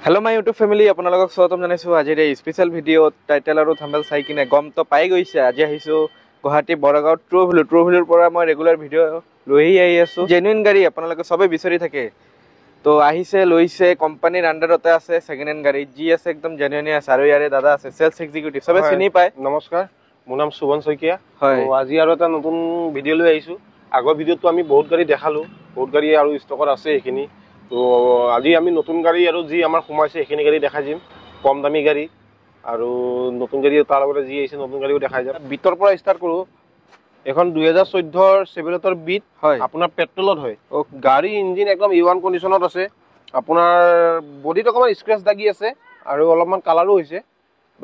Hello my YouTube family, আপোনালোকক স্বাগতম জনাইছো আজিৰ এই স্পেশাল ভিডিঅ'ত টাইটেল আৰু থাম্বনেল চাই কিনে গম তো পাই গৈছে আজি আহিছো গুৱাহাটী বৰগাঁও ট্ৰু ভ্যালিৰ পৰা মই ৰেগুলাৰ ভিডিঅ' লৈ আহি আছো জেনুইন গাড়ী আপোনালোকে সবে বিচাৰি থাকে তো আহিছে লৈছে কোম্পানীৰ আন্ডাৰতে আছে সেকেন্ড হ্যান্ড গাড়ী জি আছে একদম জেনুইন আছে আৰু ইয়াৰে দাদা আছে সেলস এক্সিকিউটিভ সবে চিনি পায় নমস্কাৰ মোৰ নাম সুবন শইকীয়া তো আজি আৰু এটা নতুন ভিডিঅ' লৈ আহিছো আগৰ ভিডিঅ'টো আমি বহুত গাড়ী দেখালো বহুত গাড়ী আৰু ষ্টকত আছে এখিনি তো আজি আমি নতুন গাড়ী আৰু যি আমাৰ সোমাইছে এখিনি গাড়ী দেখাই দিম কম দামী গাড়ী আৰু নতুন গাড়ী তাৰ লগতে যি আছে নতুন গাড়ীও দেখাই যাম বিটৰ পৰা ষ্টাৰ্ট কৰো এখন 2014 ৰ সেভেলেটৰ বিট আপোনাৰ পেট্ৰলত হয় গাড়ী ইঞ্জিন একদম E1 কন্ডিশনত আছে আপোনাৰ বডিত অকমান স্ক্ৰেচ লাগি আছে আৰু অলপমান কালাৰো হৈছে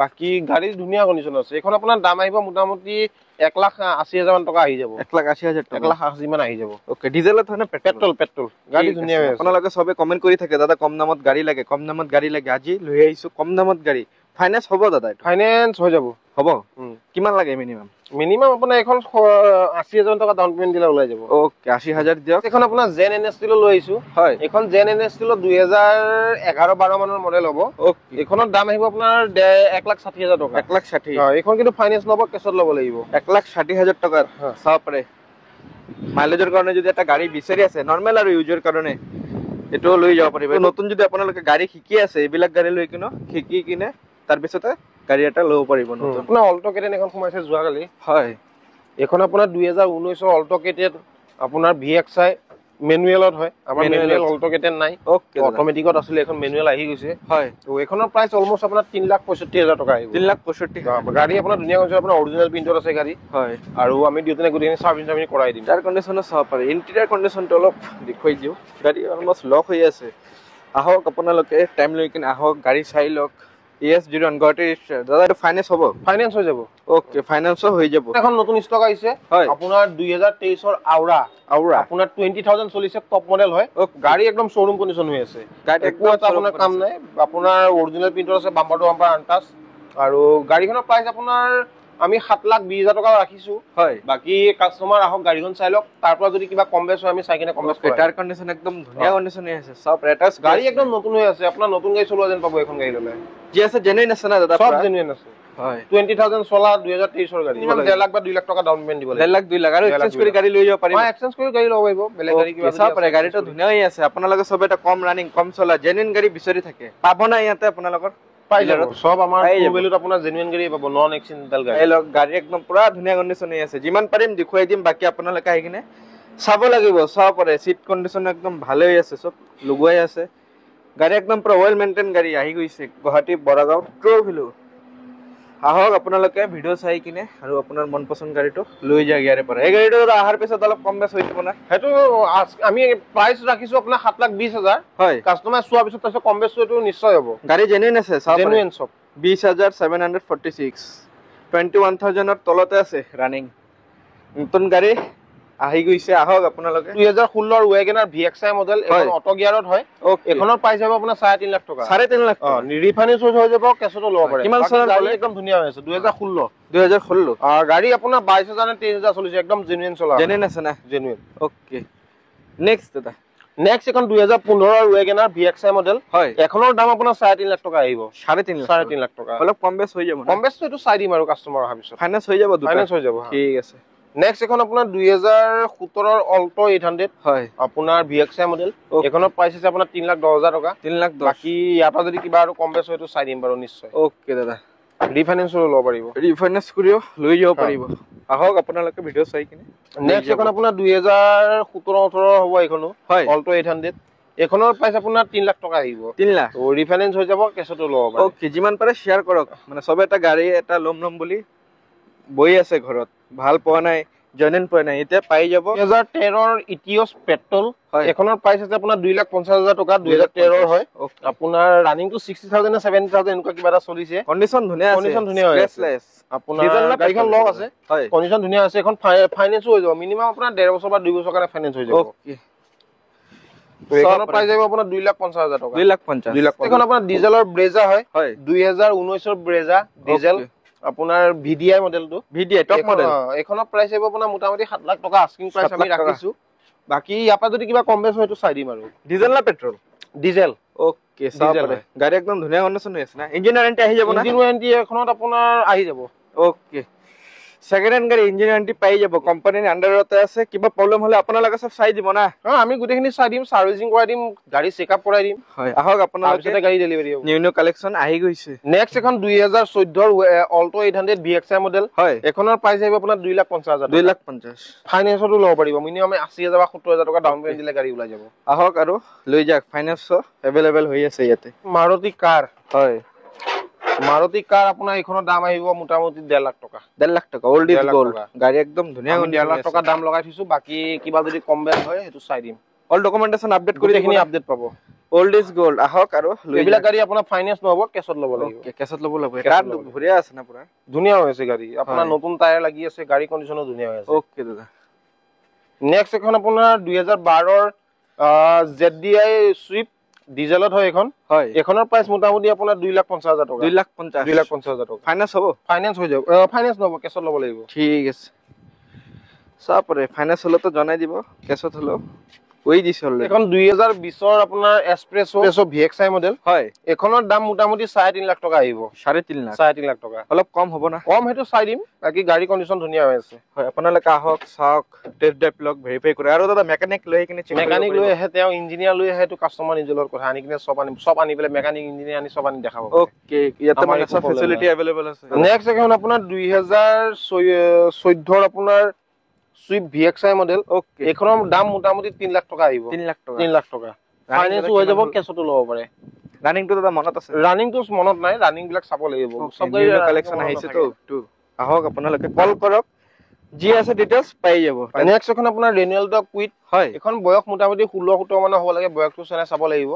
বাকি গাড়ী ধুনিয়া কন্ডিশন আছে এখন আপোনাৰ দাম আহিব মোটামুটি 1,80,000 মান টকা আহি যাব 1,80,000 টকা 1,80,000 মান আহি যাব ওকে ডিজেলত হয় না পেট্ৰল গাড়ী ধুনিয়া আছে আপোনালোকে সবে কমেন্ট কৰি থাকে দাদা কম দামত গাড়ী লাগে আজি লৈ আহিছো কম দামত গাড়ী ফাইনান্স হ'ব দাদা ফাইনান্স হৈ যাব হ'ব কিমান লাগে মিনিমাম আপোনাৰ এখন 80,000 টকা ডাউন পেমেন্ট দিলে ওলাই যাব ওকে 80,000 দিয়ক এখন আপোনাৰ জেন এনএসটি লৈ আহিছো হয় এখন জেন এনএসটি 2011-12 মানৰ মডেল হ'ব ওকে এখনৰ দাম আহিব আপোনাৰ 1,60,000 টকা 1,60,000 হয় এখন কিন্তু ফাইনান্স ল'ব কেছত ল'ব লাগিব 1,60,000 টকা চাও পাৰে মাইলেজৰ কাৰণে যদি এটা গাড়ী বিচাৰি আছে নৰমাল আৰু ইউজৰ কাৰণে এটো লৈ যাব পাৰিব নতুন যদি আপোনালোকে গাড়ী শিকি আছে এইবিলাক গাড়ী লৈ কিনো শিকি কিনে তাৰ পিছতে গাড়ী এটা ল'ব পাৰিব নতুন আপোনাৰ অল্টো কেটেন এখন সোমাইছে যোৱা কালি হয় এখন আপোনাৰ 2019 ৰ অল্টো কেটেন আপোনাৰ VXI মেনুৱেলত হয় আমাৰ মেনুৱেল অল্টো কেটেন নাই ওকে অটোমেটিকত আছিল এখন মেনুৱেল আহি গৈছে হয় তো এখনৰ প্ৰাইস অলমোস্ট আপোনাৰ 3,65,000 টকা আহিব 3,65,000 গাড়ী আপোনাৰ ধুনীয়া হৈছে আপোনাৰ অৰিজিনাল প্ৰিন্টৰ আছে গাড়ী হয় আৰু আমি দিওঁতে গুডিখিনি সাৰ্ভিস কৰাই দিম তাৰ কন্ডিশন চাব পাৰে ইন্টেৰিয়ৰ কন্ডিশনটো অলপ দেখুৱাই দিও গাড়ী অলমোস্ট লক হৈ আছে আহক আপোনালোকে টাইম লৈ কিনে আহক গাড়ী চাই লওক ES01 গুৱাহাটী দাদা এটা ফাইনান্স হ'ব ফাইনান্স হৈ যাব ওকে ফাইনান্সও হৈ যাব এখন নতুন ষ্টক আহিছে আপোনাৰ 2023 ৰ আউৰা আপোনাৰ 20,000 চলিছে টপ মডেল হয় গাড়ী একদম শোৰুম কন্ডিশন হৈ আছে গাড়ী একো আপোনাৰ কাম নাই আপোনাৰ অৰিজিনাল প্ৰিন্টৰ আছে বাম্পাৰ টু বাম্পাৰ আনটাচ আৰু গাড়ীখনৰ প্ৰাইস আপোনাৰ আমি 7,20,000 টকা ৰাখিছো হয় বাকি কাস্টমাৰ আহক গাড়ীখন চাই লওক তাৰ পৰা যদি কিবা কম বেছ হয় আমি চাই কিনে কম বেছ টায়াৰ কন্ডিশন একদম ধুনীয়া কন্ডিশন আছে সব ৰেটাস গাড়ী একদম নতুন হৈ আছে আপোনাৰ নতুন গাড়ী চলোৱা যেন পাব এখন গাড়ী ললে জি আছে জেনুইন আছে না দাদা সব জেনুইন আছে হয় 20,000 চলা 2023 ৰ গাড়ী 1 লাখ বা 2 লাখ টকা ডাউন পেমেন্ট দিব লাগে 1 লাখ 2 লাখ আৰু এক্সচেঞ্জ কৰি গাড়ী লৈ যাব পাৰিব হয় এক্সচেঞ্জ কৰি গাড়ী ল'ব পাৰিব বেলেগ গাড়ী কিবা সব পাৰে গাড়ীটো ধুনীয়া হৈ আছে আপোনালোকে সব এটা কম ৰানিং কম চলা জেনুইন গাড়ী বিচাৰি থাকে পাব না ইয়াতে আপোনালোকৰ পাই যাব সব আমাৰ মোবাইলত আপোনাৰ জেনুইন গাড়ী পাব নন এক্সিডেন্টাল গাড়ী এই লক গাড়ী একদম পুৰা ধুনীয়া কন্ডিশন হৈ আছে যিমান পাৰিম দেখুৱাই দিম বাকি আপোনালোকে আহি কিনে চাব লাগিব চাব পাৰে সিট কন্ডিশন একদম ভালে হৈ আছে সব লগুৱাই আছে গাড়ী একদম পুৰা ওয়েল মেইনটেইন গাড়ী আহি গৈছে গুৱাহাটী বৰগাঁও ট্ৰু ভ্যালি আহক আপোনালোকে ভিডিও চাই কিনে আৰু আপোনাৰ মন পছন্দ গাড়ীটো লৈ যায় ইয়াৰে পৰা এই গাড়ীটো আহাৰ পিছত অলপ কম বেছ হৈ যাব না হেতু আমি প্ৰাইস ৰাখিছো আপোনাৰ 7,20,000 হয় কাস্টমাৰ চোৱা পিছত তাছত কম বেছ হয়তো নিশ্চয় হ'ব গাড়ী জেনুইন আছে সব জেনুইন সব 20,746 21,000 ৰ তলতে আছে ৰানিং নতুন গাড়ী আহি গৈছে আহক আপোনালোকে 2016 ৰ ওয়াগনাৰ VXI মডেল এখন অটো গিয়াৰত হয় এখনৰ প্ৰাইস হ'ব আপোনাৰ 3.5 লাখ টকা 3.5 লাখ ৰিফাইনেন্স হৈ যাব কেছতো ল'ব পাৰে কিমান চনৰ গাড়ী একদম ধুনীয়া হৈ আছে 2016 গাড়ী আপোনাৰ 22,000 নে 23,000 চলিছে একদম জেনুইন চলা জেনুইন আছে না জেনুইন ওকে নেক্সট দাদা নেক্সট এখন 2015 ৰ ওয়াগনাৰ VXI মডেল হয় এখনৰ দাম আপোনাৰ 3.5 লাখ টকা আহিব 3.5 লাখ টকা অলপ কম বেছ হৈ যাব কম বেছ তো চাই দিম আৰু কাস্টমাৰ অহাৰ পিছত ফাইনান্স হৈ যাব ফাইনান্স হৈ যাব ঠিক আছে নেক্সট এখন আপোনাৰ 2017 ৰ অল্টো 800 হয় আপোনাৰ VXI মডেল এখনৰ প্ৰাইস আছে আপোনাৰ 3,10,000 টকা 3,10,000 বাকি ইয়াটা যদি কিবা আৰু কম বেছ হয়তো চাই দিম বাৰু নিশ্চয় ওকে দাদা ৰিফাইনেন্স ল'ব পাৰিব ৰিফাইনেন্স কৰিও লৈ যাব পাৰিব আহক আপোনালোকে ভিডিও চাই কিনে নেক্সট এখন আপোনাৰ 2017-18 হ'ব এখনো অল্টো 800 এখনৰ প্ৰাইস আপোনাৰ 3 লাখ টকা আহিব 3 লাখ তো ৰিফাইনেন্স হৈ যাব কেছতো ল'ব পাৰে ওকে যিমান পাৰে শেয়াৰ কৰক মানে সবে এটা গাড়ী এটা লম বুলি বই আছে ঘৰত ভাল পোৱা নাই জেনুইন পোৱা নাই এতিয়া পাই যাব 2013 ৰ ইটিওস পেট্ৰল এখনৰ প্ৰাইস আছে আপোনাৰ 2,50,000 টকা 2013 ৰ হয় আপোনাৰ ৰানিং টু 60,000 নে 70,000 এনেকুৱা কিবা এটা চলিছে কন্ডিশন ধুনীয়া আছে স্ক্ৰেচলেছ আপোনাৰ গাড়ীখন লক আছে হয় কন্ডিশন ধুনীয়া আছে এখন ফাইনান্স হৈ যাব মিনিমাম আপোনাৰ 1.5 বছৰ বা 2 বছৰ কাৰণে ফাইনান্স হৈ যাব ওকে তো এখনৰ প্ৰাইস যাব আপোনাৰ 2,50,000 টকা 2,50,000 এখন আপোনাৰ ডিজেলৰ ব্ৰেজা হয় 2019 ৰ ব্ৰেজা ডিজেল আপোনাৰ VDI মডেলটো VDI টপ মডেল এখনৰ প্ৰাইস হ'ব আপোনাৰ মোটামুটি 7 লাখ টকা আস্কিং প্ৰাইস আমি ৰাখিছো বাকি ইয়াপা যদি কিবা কম বেছ হয়তো চাই দিম আৰু ডিজেল না পেট্ৰল ডিজেল ওকে চাব ডিজেল পাৰে গাড়ী একদম ধুনীয়া কণ্ডিশ্যন হৈ আছে না ইঞ্জিন ৱাৰেণ্টি আহি যাব না ইঞ্জিন ৱাৰেণ্টি এখনত আপোনাৰ আহি যাব ওকে সেকেন্ড হ্যান্ড গাড়ী ইঞ্জিন ৱাৰেণ্টি পাই যাব কোম্পানীৰ আন্ডাৰতে আছে কিবা প্ৰব্লেম হলে আপোনালোকে সব চাই দিব না আমি গোটেইখিনি চাই দিম সাৰ্ভিসিং কৰাই দিম গাড়ী চেকআপ কৰাই দিম হয় আহক আপোনালোকে গাড়ী ডেলিভাৰী হ'ব নিউ কালেকচন আহি গৈছে নেক্সট এখন 2014 ৰ অল্টো 800 VXI মডেল হয় এখনৰ প্ৰাইস আহিব আপোনাৰ 2,50,000 2,50,000 ফাইনেন্সটো ল'ব পাৰিব মিনিমাম 80,000 বা 70,000 টকা ডাউন পেমেণ্ট দিলে গাড়ী ওলাই যাব আহক আৰু লৈ যাওক ফাইনেন্স এভেইলেবল হৈ আছে ইয়াতে মাৰুতি কাৰ হয় মাৰুতি কাৰ আপোনাৰ এখনৰ দাম আহিব মোটামুটি 1.5 লাখ টকা 1.5 লাখ টকা ওল্ড ইজ গোল্ড গাড়ী একদম ধুনীয়া 1.5 লাখ টকা দাম লগাই থৈছো বাকি কিবা যদি কম বেছ হয় হেতু চাই দিম অল ডকুমেন্টেশন আপডেট কৰি গোটেইখিনি আপডেট পাব ওল্ড ইজ গোল্ড আহক আৰু এইবিলাক গাড়ী আপোনাৰ ফাইনেন্স নহব কেছত ল'ব লাগিব কেছত ল'ব লাগিব কার ভৰিয়া আছে না পুৰা ধুনীয়া হৈ আছে গাড়ী আপোনাৰ নতুন টায়াৰ লাগি আছে গাড়ী কন্ডিশনো ধুনীয়া হৈ আছে ওকে দাদা নেক্সট এখন আপোনাৰ 2012 ৰ ZDI সুইফট ডিজেলত হয় এখন হয় এখনৰ প্ৰাইস মোটামুটি আপোনাৰ 2,50,000 টকা 2,50,000 টকা ফাইনান্স হ'ব ফাইনেন্স হৈ যাব ফাইনেন্স নহব কেছত ল'ব লাগিব ঠিক আছে সাপৰে ফাইনান্স হলে তো জনাই দিব কেছত হলো ওই দিছ হল এখন 2020 ৰ আপোনাৰ এক্সপ্ৰেছো VXI মডেল হয় এখনৰ দাম মোটামুটি 3.5 লাখ টকা আহিব 3.5 লাখ 3.5 লাখ টকা অলপ কম হ'ব না কম হেতু চাই দিম বাকি গাড়ী কন্ডিশন ধুনীয়া হৈ আছে হয় আপোনালোকে আহক চাওক টেষ্ট ড্ৰাইভ লগ ভেৰিফাই কৰে আৰু দাদা মেকানিক লৈ কিনে চেক মেকানিক লৈ আহে তেওঁ ইঞ্জিনিয়াৰ লৈ আহে তো কাস্টমাৰ নিজৰ কথা আনি কিনে সব আনি পেলে মেকানিক ইঞ্জিনিয়াৰ আনি সব আনি দেখাব ওকে ইয়াতে মানে সব ফেসিলিটি अवेलेबल আছে নেক্সট এখন আপোনাৰ 2014 ৰ আপোনাৰ সুইফট VXI মডেল ওকে এখনৰ দাম মোটামুটি 3 লাখ টকা আহিব 3 লাখ টকা 3 লাখ টকা ফাইনেন্স হৈ যাব কেছতো ল'ব পাৰে ৰানিং তো দাদা মনত আছে ৰানিং তো মনত নাই ৰানিং বিলাক চাব লাগিব সব গাড়ী কালেকচন আহিছে তো আহক আপোনালোকে কল কৰক যি আছে ডিটেইলছ পাই যাব নেক্সট এখন আপোনাৰ ৰেনুৱেলটো কুইট হয় এখন বয়স মোটামুটি 16-17 মান হ'ব লাগে বয়সটো চাই চাব লাগিব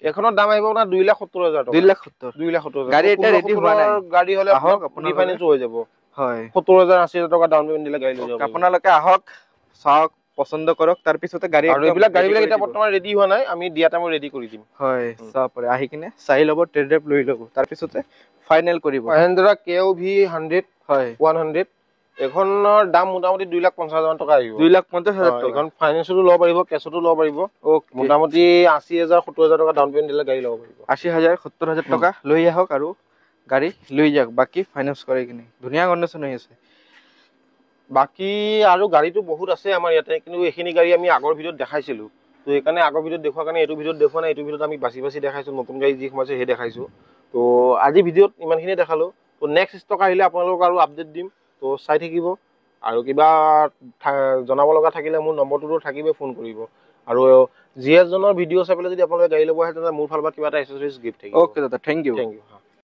এখনৰ দাম আহিব আপোনাৰ 2,70,000 টকা 2,70,000 গাড়ী এটা ৰেডি হোৱা নাই গাড়ী হলে আহক আপোনালোকে ফাইনেন্স হৈ যাব হয় 70,000-80,000 টকা ডাউন পেমেণ্ট দিলে গাড়ী লৈ যাব আপোনালোকে আহক চাওক পছন্দ কৰক তাৰ পিছতে গাড়ী আৰু এইবিলাক গাড়ীবিলাক এটা বৰ্তমান ৰেডি হোৱা নাই আমি দিয়া টাইমত ৰেডি কৰি দিম হয় চাপৰে আহি কিনে চাই ল'ব টেষ্ট ড্ৰাইভ লৈ ল'ব তাৰ পিছতে ফাইনেল কৰিব মহিন্দ্ৰা KOV 100 হয় 100 এখনৰ দাম মোটামুটি 2,50,000 টকা আহিব 2,50,000 টকা এখন ফাইনেন্সটো ল'ব পাৰিব কেছতো ল'ব পাৰিব মোটামুটি 80,000-70,000 টকা ডাউন পেমেণ্ট দিলে গাড়ী ল'ব পাৰিব 80,000-70,000 টকা লৈ আহক আৰু গাড়ী লৈ যাওক বাকি ফাইনেন্স কৰি কিনে ধুনীয়া কণ্ডিশ্যন হৈ আছে বাকি আৰু গাড়ীটো বহুত আছে আমাৰ ইয়াতে কিন্তু এখিনি গাড়ী আমি আগৰ ভিডিঅ'ত দেখাইছিলো তো এইকাৰণে আগৰ ভিডিঅ'ত দেখুৱা কাৰণে এইটো ভিডিঅ'ত দেখুৱা নাই এইটো ভিডিঅ'ত আমি বাছি বাছি দেখাইছো নতুন গাড়ী যি সোমাইছে হে দেখাইছো তো আজি ভিডিঅ'ত ইমানখিনি দেখালো তো নেক্সট ষ্টক আহিলে আপোনালোকক আৰু আপডেট দিম তো চাই থাকিব আৰু কিবা জনাব লগা থাকিলে মোৰ নম্বৰটো থাকিবে ফোন কৰিব আৰু জিএছ জনৰ ভিডিঅ' চাই পেলাই যদি আপোনালোকে গাড়ী ল'ব আহে তেন্তে মোৰ ফালৰ পৰা কিবা এটা এক্সেসৰিজ গিফ্ট থাকিব ওকে দাদা থ্যাংক ইউ